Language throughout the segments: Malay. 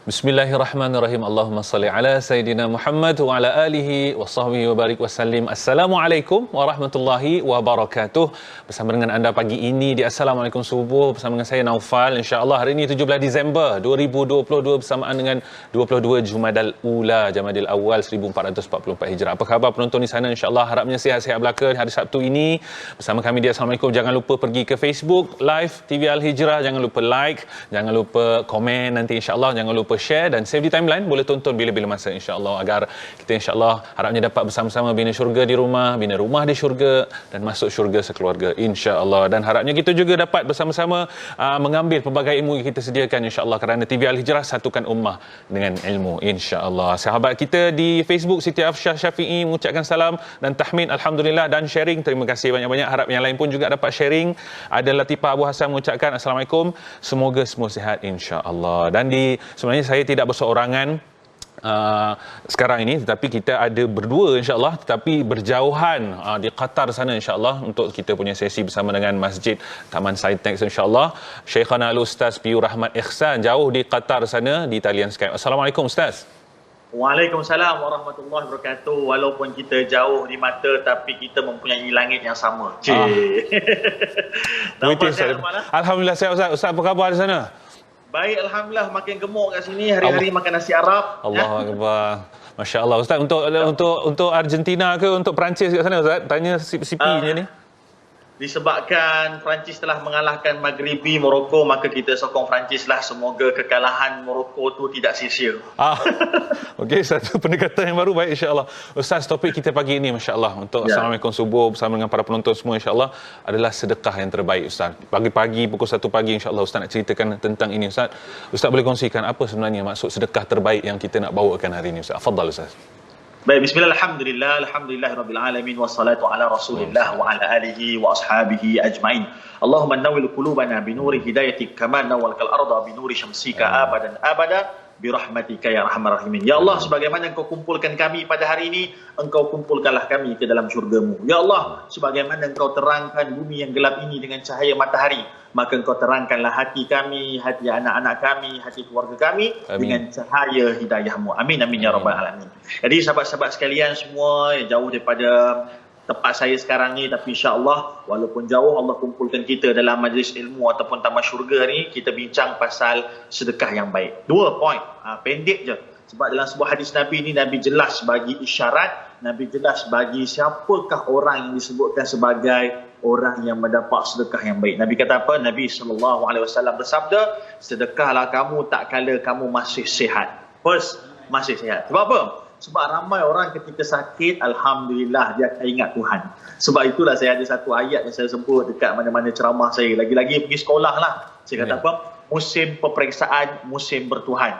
Bismillahirrahmanirrahim. Allahumma salli ala Sayyidina Muhammad wa ala alihi wa sahbihi wa barik wa sallim. Assalamualaikum warahmatullahi wabarakatuh. Bersama dengan anda pagi ini di Assalamualaikum Subuh bersama dengan saya Naufal. InsyaAllah hari ini 17 Disember 2022 bersamaan dengan 22 Jumadal Ula Jamadil Awal 1444 Hijrah. Apa khabar penonton di sana? InsyaAllah harapnya sihat-sihat belaka hari Sabtu ini bersama kami di Assalamualaikum. Jangan lupa pergi ke Facebook Live TV Al-Hijrah. Jangan lupa like, jangan lupa komen nanti insyaAllah. Jangan lupa share dan save di timeline, boleh tonton bila-bila masa insya-Allah, agar kita insya-Allah harapnya dapat bersama-sama bina syurga di rumah, bina rumah di syurga dan masuk syurga sekeluarga insya-Allah. Dan harapnya kita juga dapat bersama-sama mengambil pelbagai ilmu yang kita sediakan insya-Allah, kerana TV Al-Hijrah satukan ummah dengan ilmu insya-Allah. Sahabat kita di Facebook Siti Afsyah Syafi'i mengucapkan salam dan tahmid alhamdulillah dan sharing. Terima kasih banyak-banyak. Harap yang lain pun juga dapat sharing. Ada Latifah Abu Hassan mengucapkan assalamualaikum, semoga semua sihat insya-Allah. Dan sebenarnya saya tidak berseorangan sekarang ini, tetapi kita ada berdua insya-Allah, tetapi berjauhan di Qatar sana insya-Allah, untuk kita punya sesi bersama dengan Masjid Taman Saitex insya-Allah. Syekhana Al-Ustaz Piyu Rahmat Ihsan jauh di Qatar sana di talian Skype. Assalamualaikum Ustaz. Waalaikumsalam warahmatullahi wabarakatuh. Walaupun kita jauh di mata, tapi kita mempunyai langit yang sama. Alhamdulillah sihat Ustaz. Ustaz apa khabar di sana? Baik, alhamdulillah, makin gemuk kat sini. Hari-hari makan nasi Arab. Allahu akbar. Masya-Allah Ustaz, untuk Argentina ke untuk Perancis kat sana Ustaz? Tanya CP-nya ni. Disebabkan Perancis telah mengalahkan Maghribi Morocco, maka kita sokong Perancis lah. Semoga kekalahan Morocco tu tidak sia-sia. Okey, satu pendekatan yang baru. Baik, insya-Allah. Ustaz, topik kita pagi ini masya-Allah untuk Assalamualaikum Subuh bersama dengan para penonton semua insya-Allah adalah sedekah yang terbaik Ustaz. Pagi-pagi pukul 1 pagi insya-Allah Ustaz nak ceritakan tentang ini Ustaz. Ustaz boleh kongsikan apa sebenarnya maksud sedekah terbaik yang kita nak bawakan hari ini Ustaz? Tafadhal Ustaz. Baik, bismillah, alhamdulillahirabbil alamin wassalatu ala rasulillah wa ala alihi wa ashabihi ajmain. Allahumma nawwil qulubana bi nuri hidayatik kama nawwalkal arda bi nuri syamsika abadan abada birahmatika ya arhamar rahimin. Ya Allah, sebagaimana Engkau kumpulkan kami pada hari ini, Engkau kumpulkanlah kami ke dalam syurga-Mu. Ya Allah, sebagaimana Engkau terangkan bumi yang gelap ini dengan cahaya matahari, maka Engkau terangkanlah hati kami, hati anak-anak kami, hati keluarga kami dengan cahaya hidayah-Mu. Amin amin ya rabbal alamin. Jadi sahabat-sahabat sekalian semua yang jauh daripada tempat saya sekarang ni, tapi insya-Allah walaupun jauh, Allah kumpulkan kita dalam majlis ilmu ataupun taman syurga ni, kita bincang pasal sedekah yang baik. 2 poin, pendek je. Sebab dalam sebuah hadis Nabi ni, Nabi jelas bagi isyarat, Nabi jelas bagi siapakah orang yang disebutkan sebagai orang yang mendapat sedekah yang baik. Nabi kata apa? Nabi SAW bersabda, sedekahlah kamu tak kala kamu masih sihat. First, masih sihat. Sebab apa? Sebab ramai orang ketika sakit, alhamdulillah dia akan ingat Tuhan. Sebab itulah saya ada satu ayat yang saya sebut dekat mana-mana ceramah saya. Lagi-lagi pergi sekolah lah. Saya kata apa? Musim peperiksaan, musim bertuhan.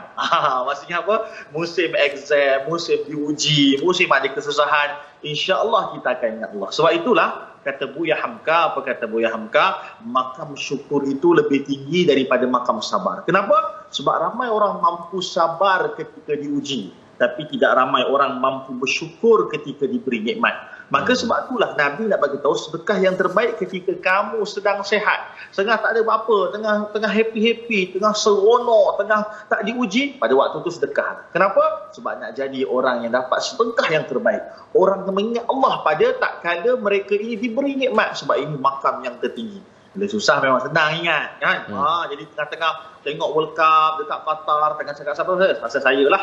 Maksudnya apa? Musim exam, musim diuji, musim ada kesusahan. InsyaAllah kita akan ingat Allah. Sebab itulah kata Buya Hamka, apa kata Buya Hamka? Makam syukur itu lebih tinggi daripada makam sabar. Kenapa? Sebab ramai orang mampu sabar ketika diuji, tapi tidak ramai orang mampu bersyukur ketika diberi nikmat. Maka sebab itulah Nabi nak bagi tahu sedekah yang terbaik ketika kamu sedang sehat, tengah tak ada apa-apa, tengah happy-happy, tengah seronok, tengah tak diuji, pada waktu itu sedekah. Kenapa? Sebab nak jadi orang yang dapat sedekah yang terbaik, orang yang mengingat Allah pada tak kala mereka ini diberi nikmat. Sebab ini makam yang tertinggi. Bila susah memang senang ingat kan. Jadi tengah-tengah tengok World Cup dekat Qatar, tengah cakap siapa saya lah.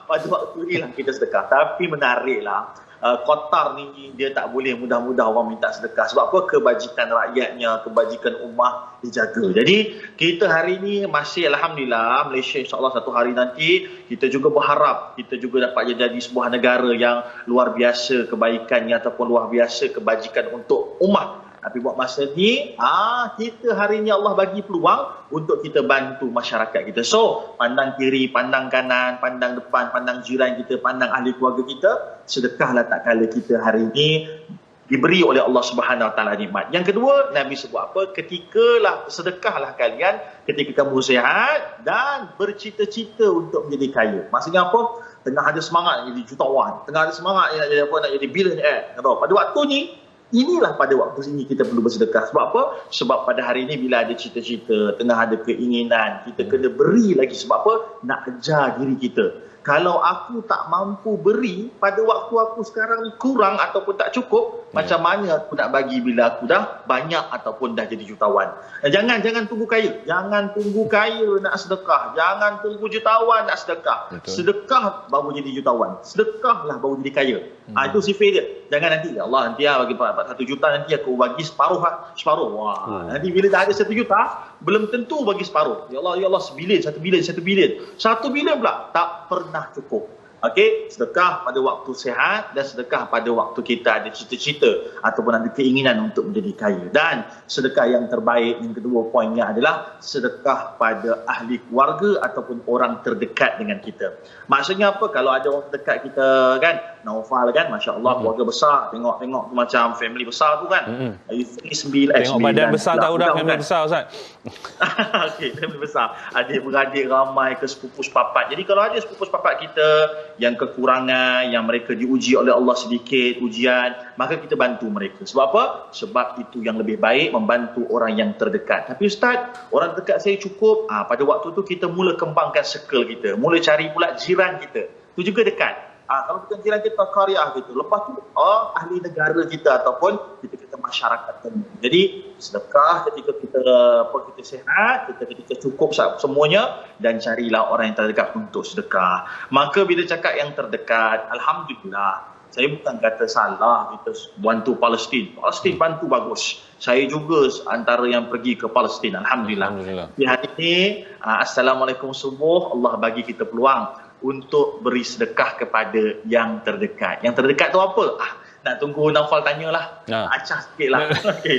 Pada waktu inilah kita sedekah. Tapi menariklah, Qatar ni dia tak boleh mudah-mudah orang minta sedekah. Sebab apa? Kebajikan rakyatnya, kebajikan ummah dijaga. Jadi kita hari ini masih alhamdulillah, Malaysia insya-Allah satu hari nanti kita juga berharap kita juga dapat jadi sebuah negara yang luar biasa kebaikannya ataupun luar biasa kebajikan untuk ummah. Tapi buat masa ni, kita hari ni Allah bagi peluang untuk kita bantu masyarakat kita. So, pandang kiri, pandang kanan, pandang depan, pandang jiran kita, pandang ahli keluarga kita, sedekahlah tak kala kita hari ni diberi oleh Allah Subhanahu Wa Taala nikmat. Yang kedua, Nabi sebut apa? Sedekahlah kalian ketika kamu sihat dan bercita-cita untuk menjadi kaya. Maksudnya apa? Tengah ada semangat nak jadi jutawan, tengah ada semangat nak jadi billionaire. Pada waktu ni inilah pada waktu ini kita perlu bersedekah. Sebab apa? Sebab pada hari ini bila ada cita-cita, tengah ada keinginan, kita kena beri lagi. Sebab apa? Nak ajar diri kita. Kalau aku tak mampu beri pada waktu aku sekarang ni kurang ataupun tak cukup, macam mana aku nak bagi bila aku dah banyak ataupun dah jadi jutawan. Jangan tunggu kaya. Jangan tunggu kaya nak sedekah. Jangan tunggu jutawan nak sedekah. Betul. Sedekah baru jadi jutawan. Sedekahlah baru jadi kaya. Itu sifat dia. Jangan nanti, ya Allah nanti bagi 1 juta, nanti aku bagi separuh. Wah, nanti bila dah ada 1 juta, belum tentu bagi separuh. Ya Allah, 1 bilion. 1 bilion pula tak pernah cukup. Okey, sedekah pada waktu sihat dan sedekah pada waktu kita ada cita-cita ataupun ada keinginan untuk menjadi kaya. Dan sedekah yang terbaik, yang kedua poinnya adalah sedekah pada ahli keluarga ataupun orang terdekat dengan kita. Maksudnya apa? Kalau ada orang terdekat kita kan, Naufal kan, masya-Allah keluarga besar, tengok tu macam family besar tu kan. Tengok badan besar tahu dah family besar Ustaz. Okey, family besar. Adik-beradik ramai ke sepupu sepapat. Jadi kalau ada sepupu sepapat kita yang kekurangan, yang mereka diuji oleh Allah sedikit ujian, maka kita bantu mereka. Sebab apa? Sebab itu yang lebih baik, membantu orang yang terdekat. Tapi Ustaz, orang terdekat saya cukup. Pada waktu tu kita mula kembangkan circle kita, mula cari pula jiran kita. Itu juga dekat. Kalau bukan jiran kita, karya gitu. Lepas tu ahli negara kita ataupun kita masyarakat. Jadi sedekah ketika kita sihat, ketika cukup semuanya, dan carilah orang yang terdekat untuk sedekah. Maka bila cakap yang terdekat, alhamdulillah, saya bukan kata salah kita bantu Palestin. Palestin bantu bagus. Saya juga antara yang pergi ke Palestin. Alhamdulillah. Di hari ini, Assalamualaikum subuh, Allah bagi kita peluang untuk beri sedekah kepada yang terdekat. Yang terdekat tu apa? Nak tunggu Naufal tanyalah. Acah sikit lah. Okay,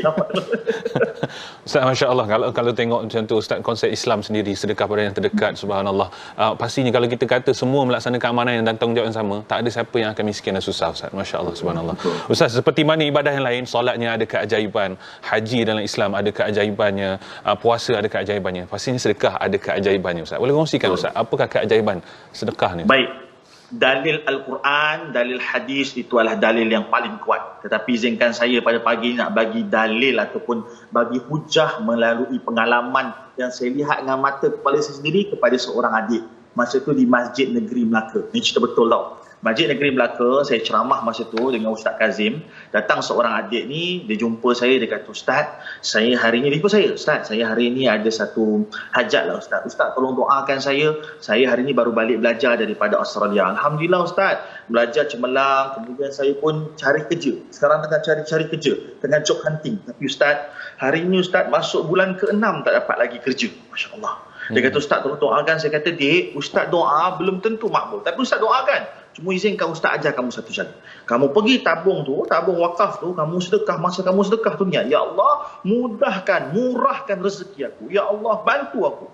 Ustaz, Masya Allah, kalau tengok macam tu Ustaz, konsep Islam sendiri, sedekah pada yang terdekat, subhanallah. Pastinya kalau kita kata semua melaksanakan amanah dan tanggungjawab yang sama, tak ada siapa yang akan miskin dan susah, Ustaz. Masya Allah, subhanallah. Ustaz, seperti mana ibadah yang lain, solatnya ada keajaiban, haji dalam Islam ada keajaibannya, puasa ada keajaibannya, pastinya sedekah ada keajaibannya, Ustaz. Boleh kongsikan, Ustaz, apakah keajaiban sedekah ni? Baik. Dalil Al-Quran, dalil hadis itu adalah dalil yang paling kuat. Tetapi izinkan saya pada pagi nak bagi dalil ataupun bagi hujah melalui pengalaman yang saya lihat dengan mata kepala saya sendiri kepada seorang adik. Masa tu di Masjid Negeri Melaka. Ini cerita betul tau. Masjid Negeri Melaka, saya ceramah masa tu dengan Ustaz Kazim. Datang seorang adik ni, dia jumpa saya, dia kata, Ustaz, saya hari ni, dia jumpa saya, Ustaz, saya hari ni ada satu hajat lah Ustaz. Ustaz, tolong doakan saya hari ni baru balik belajar daripada Australia. Alhamdulillah Ustaz, belajar cemerlang, kemudian saya pun cari kerja. Sekarang tengah cari kerja, tengah job hunting. Tapi Ustaz, hari ni Ustaz masuk bulan ke-6 tak dapat lagi kerja. Masya Allah. Dia kata, Ustaz tolong doakan. Saya kata, Dik, Ustaz doa belum tentu makbul. Tapi Ustaz doakan. Cuma izinkan Ustaz ajar kamu satu cara. Kamu pergi tabung wakaf tu, kamu sedekah, masa kamu sedekah tu niat, Ya Allah, murahkan rezeki aku. Ya Allah, bantu aku.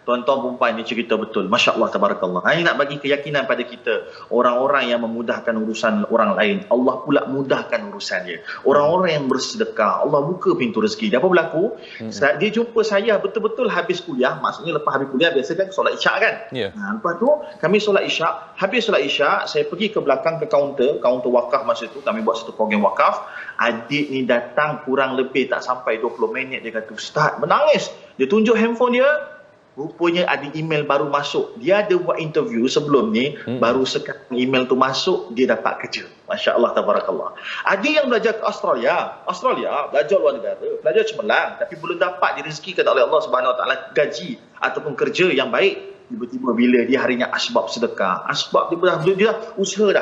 Tuan-tuan perempuan, ini cerita betul. Masya Allah, tabarakallah. Ini nak bagi keyakinan pada kita. Orang-orang yang memudahkan urusan orang lain, Allah pula mudahkan urusannya. Orang-orang yang bersedekah, Allah buka pintu rezeki. Dia apa berlaku? Dia jumpa saya betul-betul habis kuliah. Maksudnya lepas habis kuliah, biasa kan solat isyak kan? Lepas tu, kami solat isyak. Habis solat isyak, saya pergi ke belakang ke kaunter wakaf masa tu. Kami buat satu program wakaf. Adik ni datang kurang lebih tak sampai 20 minit. Dia kata, Ustaz, menangis. Dia tunjuk handphone dia. Rupanya ada email baru masuk. Dia ada buat interview sebelum ni, baru sekarang email tu masuk, dia dapat kerja. Masya Allah, tabarakallah. Ada yang belajar ke Australia, belajar luar negara, belajar cemerlang, tapi belum dapat direzekikan oleh Allah Subhanahu Wa Taala gaji ataupun kerja yang baik. Tiba-tiba bila dia harinya asbab sedekah, asbab dia dah usaha.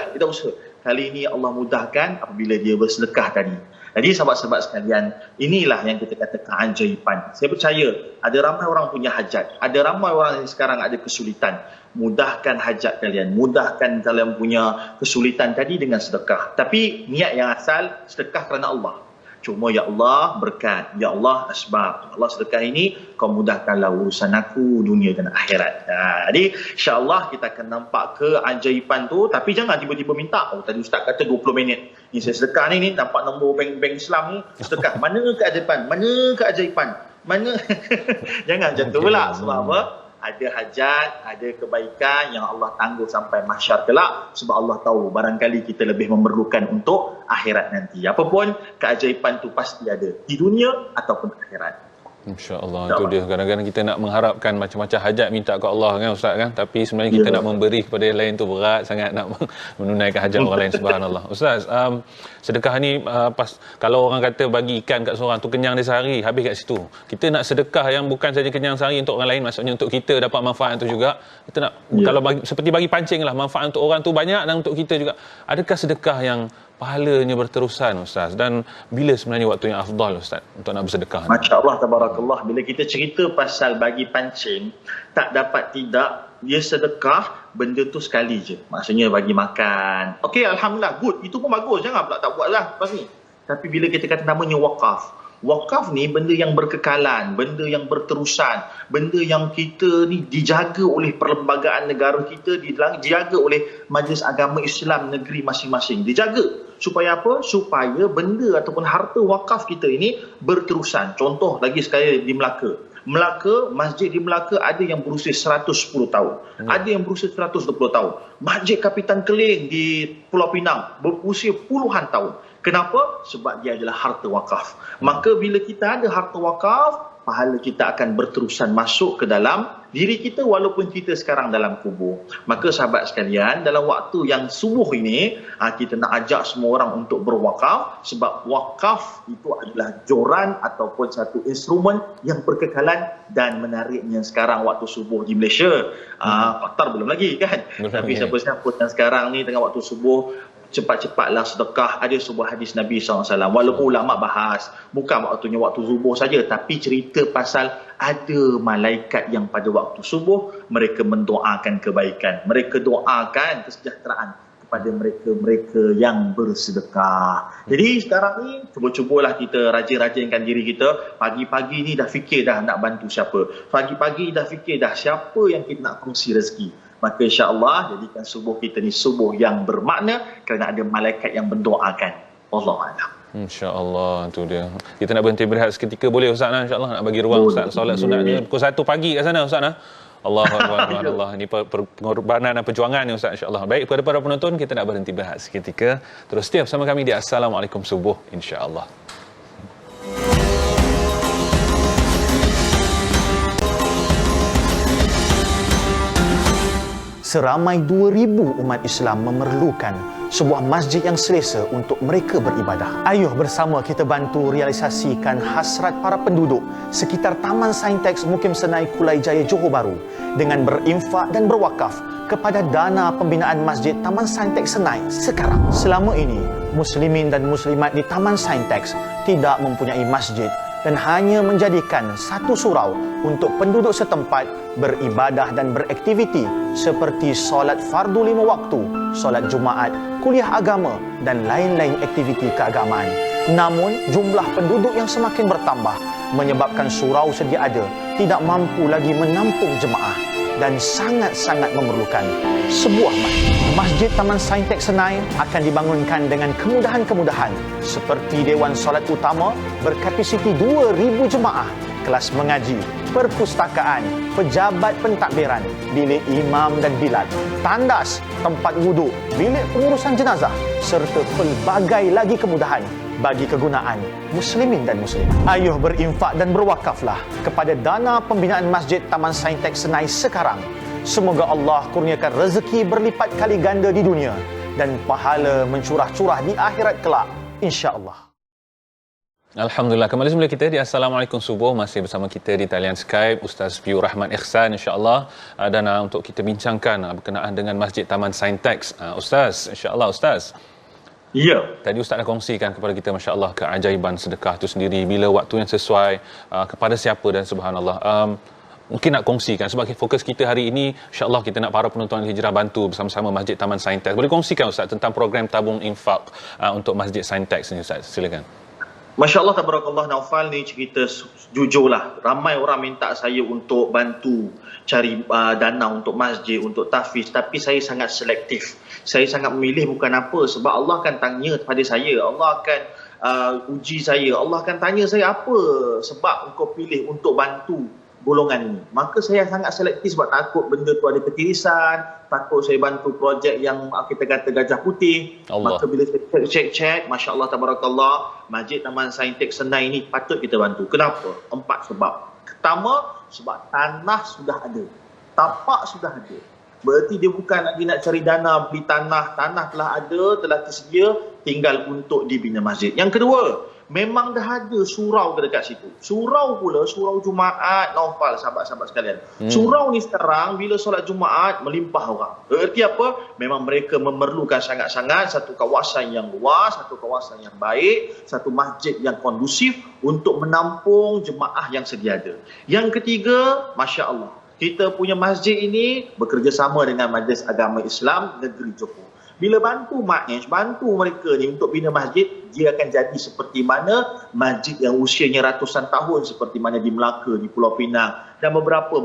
Kali ini Allah mudahkan apabila dia bersedekah tadi. Jadi sahabat-sahabat sekalian, inilah yang kita kata keajaiban. Saya percaya ada ramai orang punya hajat. Ada ramai orang yang sekarang ada kesulitan. Mudahkan hajat kalian. Mudahkan kalian punya kesulitan tadi dengan sedekah. Tapi niat yang asal, sedekah kerana Allah. Cuma ya Allah berkat, ya Allah asbab. Allah sedekah ini kau mudahkanlah urusan aku dunia dan akhirat. Jadi insya-Allah kita akan nampak keajaiban tu, tapi jangan tiba-tiba minta. Tadi Ustaz kata 20 minit. Ni saya sedekah ni nampak nombor bank Islam ni sedekah. Mana keajaiban? Mana? Jangan macam tu pula. Sebab apa? ada hajat, ada kebaikan yang Allah tangguh sampai mahsyar kelak, sebab Allah tahu barangkali kita lebih memerlukan untuk akhirat nanti. Apapun keajaiban tu pasti ada di dunia ataupun akhirat. InsyaAllah, itu dia. Kadang-kadang kita nak mengharapkan macam-macam hajat minta ke Allah kan Ustaz kan, tapi sebenarnya kita nak memberi kepada yang lain tu berat sangat, nak menunaikan hajat orang lain. Subhanallah. Ustaz, sedekah ni kalau orang kata bagi ikan kat seorang tu kenyang dia sehari, habis kat situ. Kita nak sedekah yang bukan saja kenyang sehari untuk orang lain, maksudnya untuk kita dapat manfaat tu juga. Kita nak kalau seperti bagi pancing lah, manfaat untuk orang tu banyak dan untuk kita juga. Adakah sedekah yang pahalanya berterusan Ustaz, dan bila sebenarnya waktu yang afdal Ustaz untuk nak bersedekah? Masya-Allah, tabarakallah. Bila kita cerita pasal bagi pancing, tak dapat tidak dia sedekah benda tu sekali je. Maksudnya bagi makan. Okey, alhamdulillah, good. Itu pun bagus. Jangan pula tak buatlah lepas ni. Tapi bila kita kata namanya wakaf, wakaf ni benda yang berkekalan, benda yang berterusan, benda yang kita ni dijaga oleh perlembagaan negara kita, dijaga oleh Majlis Agama Islam negeri masing-masing. Dijaga. Supaya apa? Supaya benda ataupun harta wakaf kita ini berterusan. Contoh lagi sekali di Melaka. Masjid di Melaka ada yang berusia 110 tahun. Ada yang berusia 120 tahun. Masjid Kapitan Keling di Pulau Pinang berusia puluhan tahun. Kenapa? Sebab dia adalah harta wakaf. Maka bila kita ada harta wakaf, pahala kita akan berterusan masuk ke dalam diri kita walaupun kita sekarang dalam kubur. Maka sahabat sekalian, dalam waktu yang subuh ini, kita nak ajak semua orang untuk berwakaf, sebab wakaf itu adalah joran ataupun satu instrumen yang berkekalan dan menariknya sekarang waktu subuh di Malaysia. Qatar belum lagi kan. Tapi siapa-siapa yang sekarang ni tengah waktu subuh, cepat-cepatlah sedekah. Ada sebuah hadis Nabi SAW, walaupun ulama bahas bukan waktunya waktu subuh saja, tapi cerita pasal ada malaikat yang pada waktu subuh mereka mendoakan kebaikan, mereka doakan kesejahteraan kepada mereka-mereka yang bersedekah. Jadi sekarang ni cuba-cubalah kita rajin-rajinkan diri kita. Pagi-pagi ni dah fikir dah nak bantu siapa, pagi-pagi dah fikir dah siapa yang kita nak kongsi rezeki. Maka insya-Allah jadikan subuh kita ni subuh yang bermakna kerana ada malaikat yang mendoakan. Wallahu a'lam. InsyaAllah, tu dia. Kita nak berhenti berehat seketika boleh Ustaz? InsyaAllah nak bagi ruang Ustaz solat sunat ni pukul 1 pagi kat sana Ustaz. Allahu Akbar. Allah, ini pengorbanan dan perjuangan ni Ustaz, insya-Allah. Baik, kepada para penonton, kita nak berhenti berehat seketika. Terus setia bersama kami di Assalamualaikum Subuh, insya-Allah. Seramai 2,000 umat Islam memerlukan sebuah masjid yang selesa untuk mereka beribadah. Ayuh bersama kita bantu realisasikan hasrat para penduduk sekitar Taman Saintex Mukim Senai Kulai Jaya Johor Bahru dengan berinfak dan berwakaf kepada dana pembinaan Masjid Taman Saintex Senai sekarang. Selama ini, muslimin dan muslimat di Taman Saintex tidak mempunyai masjid dan hanya menjadikan satu surau untuk penduduk setempat beribadah dan beraktiviti seperti solat fardu 5 waktu, solat Jumaat, kuliah agama dan lain-lain aktiviti keagamaan. Namun, jumlah penduduk yang semakin bertambah menyebabkan surau sedia ada tidak mampu lagi menampung jemaah dan sangat-sangat memerlukan sebuah masjid. Masjid Taman Saintex Senai akan dibangunkan dengan kemudahan-kemudahan seperti Dewan Solat Utama berkapasiti 2,000 jemaah, kelas mengaji, perpustakaan, pejabat pentadbiran, bilik imam dan bilal, tandas, tempat wuduk, bilik pengurusan jenazah serta pelbagai lagi kemudahan bagi kegunaan muslimin dan muslimat. Ayuh berinfak dan berwakaflah kepada dana pembinaan Masjid Taman Saintex Senai sekarang. Semoga Allah kurniakan rezeki berlipat kali ganda di dunia dan pahala mencurah-curah di akhirat kelak, insya-Allah. Alhamdulillah, kembali semula kita di Assalamualaikum Subuh. Masih bersama kita di talian Skype Ustaz Piur Rahman Ihsan, insya-Allah, dan untuk kita bincangkan berkenaan dengan Masjid Taman Saintex. Ustaz, insya-Allah Ustaz. Ya. Tadi Ustaz dah kongsikan kepada kita, masya-Allah, keajaiban sedekah itu sendiri, bila waktu yang sesuai, kepada siapa, dan subhanallah. Mungkin nak kongsikan sebab fokus kita hari ini, insya-Allah kita nak para penonton Hijrah bantu bersama-sama Masjid Taman Saintex. Boleh kongsikan Ustaz tentang program tabung infak untuk Masjid Saintex ini Ustaz? Silakan. Masya Allah, tabarakallah, Naufal ni cerita jujurlah. Ramai orang minta saya untuk bantu cari dana untuk masjid, untuk tahfiz. Tapi saya sangat selektif. Saya sangat memilih bukan apa. Sebab Allah akan tanya kepada saya. Allah akan uji saya. Allah akan tanya saya apa sebab engkau pilih untuk bantu golongan ini. Maka saya sangat selektif sebab takut benda tu ada ketirisan, takut saya bantu projek yang kita kata gajah putih. Allah. Maka bila saya cek, Masya Allah, Tabarakallah, Masjid Taman Saintek Senai ini patut kita bantu. Kenapa? 4 sebab. Pertama, sebab tanah sudah ada. Tapak sudah ada. Berarti dia bukan lagi nak cari dana beli tanah. Tanah telah ada, telah tersedia, tinggal untuk dibina masjid. Yang kedua, memang dah ada surau dekat situ. Surau pula, surau Jumaat, Naufal, sahabat-sahabat sekalian. Surau ni sekarang bila solat Jumaat melimpah orang. Berarti apa? Memang mereka memerlukan sangat-sangat satu kawasan yang luas, satu kawasan yang baik, satu masjid yang kondusif untuk menampung jemaah yang sedia ada. Yang ketiga, Masya Allah, kita punya masjid ini bekerjasama dengan Majlis Agama Islam Negeri Johor. Bila bantu MAIS, bantu mereka ni untuk bina masjid, dia akan jadi seperti mana masjid yang usianya ratusan tahun seperti mana di Melaka, di Pulau Pinang dan beberapa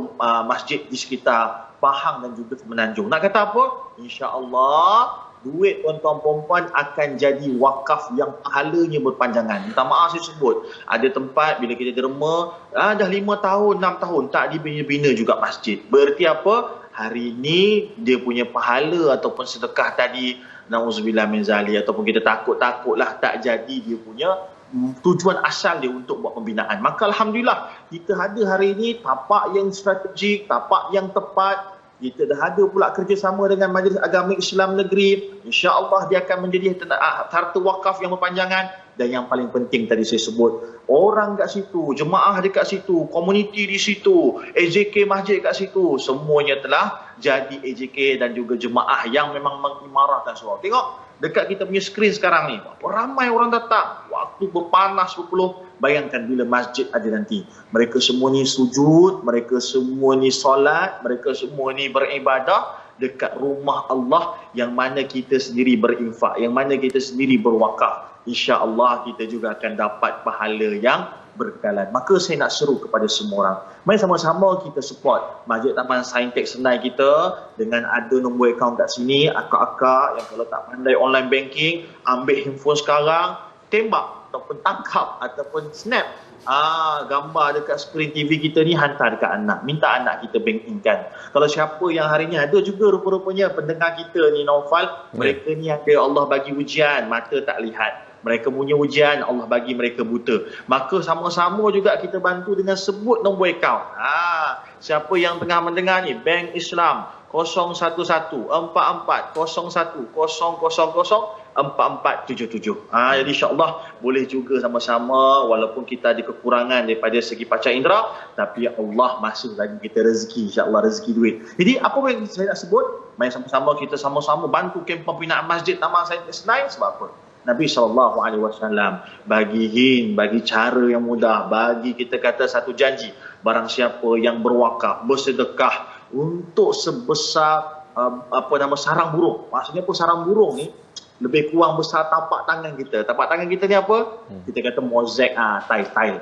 masjid di sekitar Pahang dan juga Semenanjung. Nak kata apa? InsyaAllah duit tuan-tuan perempuan akan jadi wakaf yang pahalanya berpanjangan. Minta maaf saya sebut, ada tempat bila kita derma, dah 5 tahun, 6 tahun tak dibina-bina juga masjid. Berarti apa? Hari ini dia punya pahala ataupun sedekah tadi, na'udzubillah min zalik, ataupun kita takut-takutlah tak jadi dia punya tujuan asal dia untuk buat pembinaan. Maka Alhamdulillah kita ada hari ini tapak yang strategik, tapak yang tepat. Kita dah ada pula kerjasama dengan Majlis Agama Islam Negeri. InsyaAllah dia akan menjadi harta wakaf yang berpanjangan. Dan yang paling penting tadi saya sebut, orang kat situ, jemaah dekat situ, komuniti di situ, AJK masjid kat situ, semuanya telah jadi AJK dan juga jemaah yang memang mengimarahkan surau. Tengok dekat kita punya skrin sekarang ni, ramai orang datang, waktu berpanas berpeluh. Bayangkan bila masjid ada nanti, mereka semua ni sujud, mereka semua ni solat, mereka semua ni beribadah dekat rumah Allah yang mana kita sendiri berinfak, yang mana kita sendiri berwakaf. InsyaAllah kita juga akan dapat pahala yang berkekalan. Maka saya nak seru kepada semua orang, mari sama-sama kita support Masjid Taman Saintek Senai kita dengan ada nombor akaun kat sini. Akak-akak yang kalau tak pandai online banking, ambil handphone sekarang, tembak ataupun tangkap ataupun snap gambar dekat skrin TV kita ni, hantar dekat anak, minta anak kita bankingkan. Kalau siapa yang hari ni ada juga rupa-rupanya pendengar kita ni Naufal, mereka ni ada Allah bagi ujian, mata tak lihat, mereka punya ujian Allah bagi mereka buta, maka sama-sama juga kita bantu dengan sebut nombor akaun. Siapa yang tengah mendengar ni, Bank Islam 011 44 01 000 4477. Jadi insyaAllah boleh juga sama-sama, walaupun kita ada kekurangan daripada segi panca indera, tapi Allah masih lagi kita rezeki, insyaAllah rezeki duit. Jadi apa yang saya nak sebut, mari sama-sama kita sama-sama bantu kempen pembinaan Masjid Taman Saintek Senai. Sebab apa? Nabi SAW bagi cara yang mudah, bagi kita kata satu janji, barang siapa yang berwakaf, bersedekah untuk sebesar sarang burung. Maksudnya apa sarang burung ni? Lebih kurang besar tapak tangan kita. Tapak tangan kita ni apa? Kita kata mozaik, tile.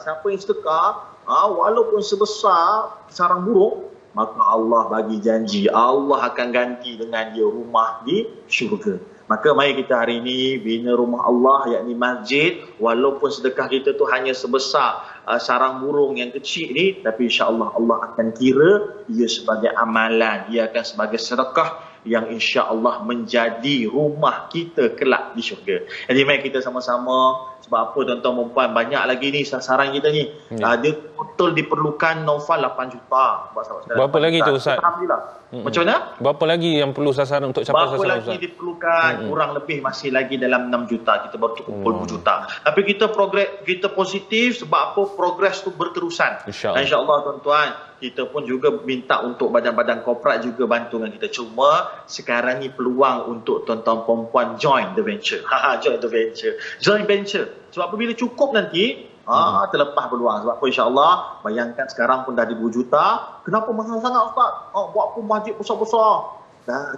Siapa yang sedekah, walaupun sebesar sarang burung, maka Allah bagi janji, Allah akan ganti dengan dia rumah di syurga. Maka mari kita hari ini bina rumah Allah, yakni masjid, walaupun sedekah kita tu hanya sebesar sarang burung yang kecil ni, tapi insya-Allah Allah akan kira ia sebagai amalan, ia akan sebagai sedekah yang insya-Allah menjadi rumah kita kelak di syurga. Jadi mari kita sama-sama, sebab apa tuan-tuan perempuan, banyak lagi ni sasaran kita ni. Dia total diperlukan Naufal 8 juta. Berapa lagi tu Ustaz? Alhamdulillah. Macam mana? Berapa lagi yang perlu sasaran untuk capai sasaran Ustaz? Berapa lagi diperlukan? Kurang lebih masih lagi dalam 6 juta. Kita baru kumpul 2 juta. Tapi kita positif sebab apa? Progres tu berterusan. InsyaAllah tuan-tuan, kita pun juga minta untuk badan-badan korporat juga bantu dengan kita. Cuma sekarang ni peluang untuk tuan-tuan perempuan join the venture. Join venture. Sebab apabila cukup nanti, terlepas peluang. Sebab apa insyaAllah, bayangkan sekarang pun dah di 2 juta. Kenapa mahal sangat Ustaz? Buat pun masjid besar-besar.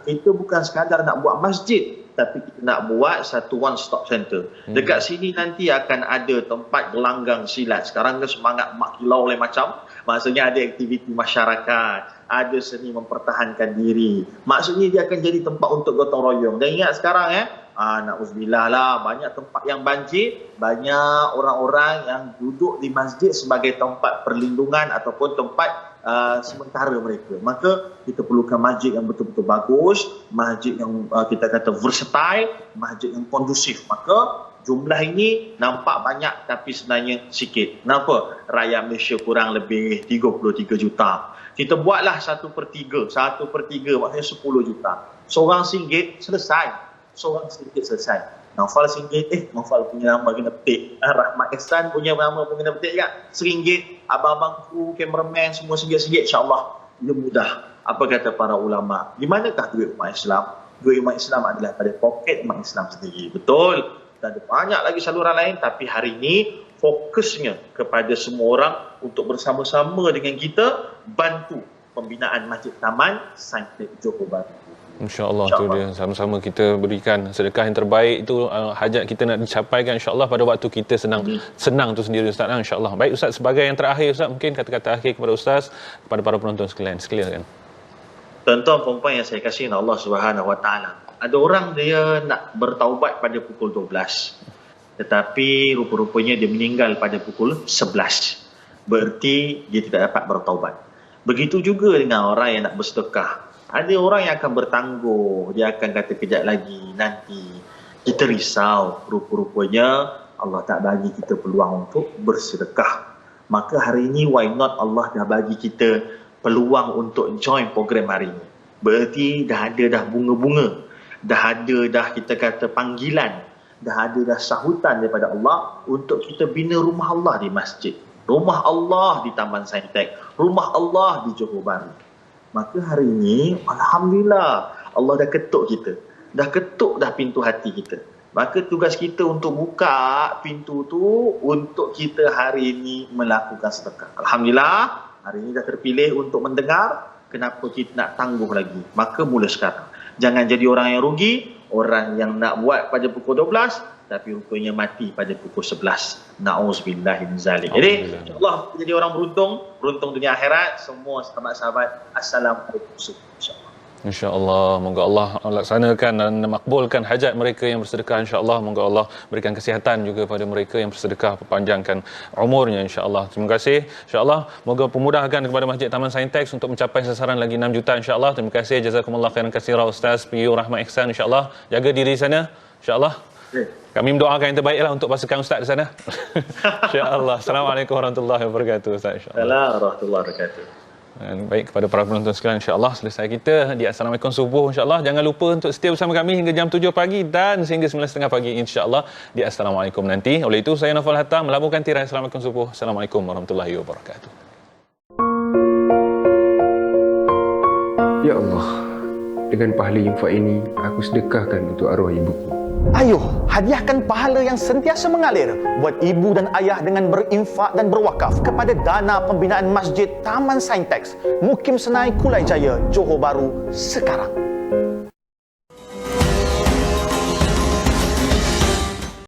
Kita bukan sekadar nak buat masjid, tapi kita nak buat satu one stop center. Dekat sini nanti akan ada tempat gelanggang silat. Sekarang kan semangat mak kilau oleh macam. Maksudnya ada aktiviti masyarakat, ada seni mempertahankan diri. Maksudnya dia akan jadi tempat untuk gotong royong. Dan ingat sekarang Na'udzubillah lah, banyak tempat yang banjir, banyak orang-orang yang duduk di masjid sebagai tempat perlindungan ataupun tempat sementara mereka. Maka kita perlukan masjid yang betul-betul bagus, masjid yang kita kata versatile, masjid yang kondusif. Maka jumlah ini nampak banyak tapi sebenarnya sikit. Kenapa? Rakyat Malaysia kurang lebih 33 juta. Kita buatlah 1/3. 1/3 maksudnya 10 juta. Seorang RM1 selesai. Seorang RM1 selesai. Naufal RM1, Naufal punya nama kena petik. Rahmat Ihsan punya nama pun kena petik kan? RM1. Abang-abang kru, kameraman semua RM1. InsyaAllah dia mudah. Apa kata para ulama? Di manakah duit umat Islam? Duit umat Islam adalah pada poket umat Islam sendiri. Betul. Dan ada banyak lagi saluran lain, tapi hari ini fokusnya kepada semua orang untuk bersama-sama dengan kita bantu pembinaan Masjid Taman Saintek Johor Bahru. InsyaAllah tu dia, sama-sama kita berikan sedekah yang terbaik itu, hajat kita nak dicapaikan insyaAllah pada waktu kita senang tu sendiri Ustaz. InsyaAllah. Baik Ustaz, sebagai yang terakhir Ustaz, mungkin kata-kata akhir kepada Ustaz, kepada para penonton sekalian kan. Tuan-tuan perempuan yang saya kasih Allah Subhanahu Wa Taala. Ada orang dia nak bertaubat pada pukul 12. Tetapi rupa-rupanya dia meninggal pada pukul 11. Berarti dia tidak dapat bertaubat. Begitu juga dengan orang yang nak bersedekah. Ada orang yang akan bertangguh, dia akan kata kejap lagi, nanti. Kita risau, rupa-rupanya Allah tak bagi kita peluang untuk bersedekah. Maka hari ini, why not Allah dah bagi kita peluang untuk join program hari ini. Berarti dah ada dah bunga-bunga, dah ada dah kita kata panggilan, dah ada dah sahutan daripada Allah untuk kita bina rumah Allah di masjid, rumah Allah di Taman Saintek, rumah Allah di Johor Bahru. Maka hari ini, alhamdulillah, Allah dah ketuk kita. Dah ketuk dah pintu hati kita. Maka tugas kita untuk buka pintu tu untuk kita hari ini melakukan sedekah. Alhamdulillah, hari ini dah terpilih untuk mendengar. Kenapa kita nak tangguh lagi? Maka mula sekarang. Jangan jadi orang yang rugi, orang yang nak buat pada pukul 12, tapi rupanya mati pada pukul 11. Na'udzubillahi min zalik. Jadi, insyaAllah jadi orang beruntung dunia akhirat. Semua sahabat-sahabat, Assalamualaikum insyaAllah. InsyaAllah, moga Allah laksanakan dan makbulkan hajat mereka yang bersedekah insyaAllah. Moga Allah berikan kesihatan juga pada mereka yang bersedekah, perpanjangkan umurnya insyaAllah. Terima kasih insyaAllah. Moga pemudahkan kepada Masjid Taman Saintek untuk mencapai sasaran lagi 6 juta insyaAllah. Terima kasih, jazakumullah khairan katsira Ustaz PU Rahmat Ihsan insyaAllah. Jaga diri sana insyaAllah. Kami mendoakan yang terbaiklah untuk pasukan Ustaz di sana. InsyaAllah. Assalamualaikum warahmatullahi wabarakatuh Ustaz insyaAllah. Assalamualaikum warahmatullahi wabarakatuh. Baik, kepada para penonton sekalian, insyaAllah selesai kita di Assalamualaikum Subuh. InsyaAllah jangan lupa untuk setia bersama kami hingga jam 7 pagi dan sehingga 9.30 pagi insyaAllah di Assalamualaikum nanti. Oleh itu saya Naufal Hatam melabuhkan tirai Assalamualaikum Subuh. Assalamualaikum warahmatullahi wabarakatuh. Ya Allah, dengan pahala infak ini aku sedekahkan untuk arwah ibuku. Ayuh, hadiahkan pahala yang sentiasa mengalir buat ibu dan ayah dengan berinfak dan berwakaf kepada dana pembinaan Masjid Taman Saintek, Mukim Senai, Kulai Jaya, Johor Bahru sekarang.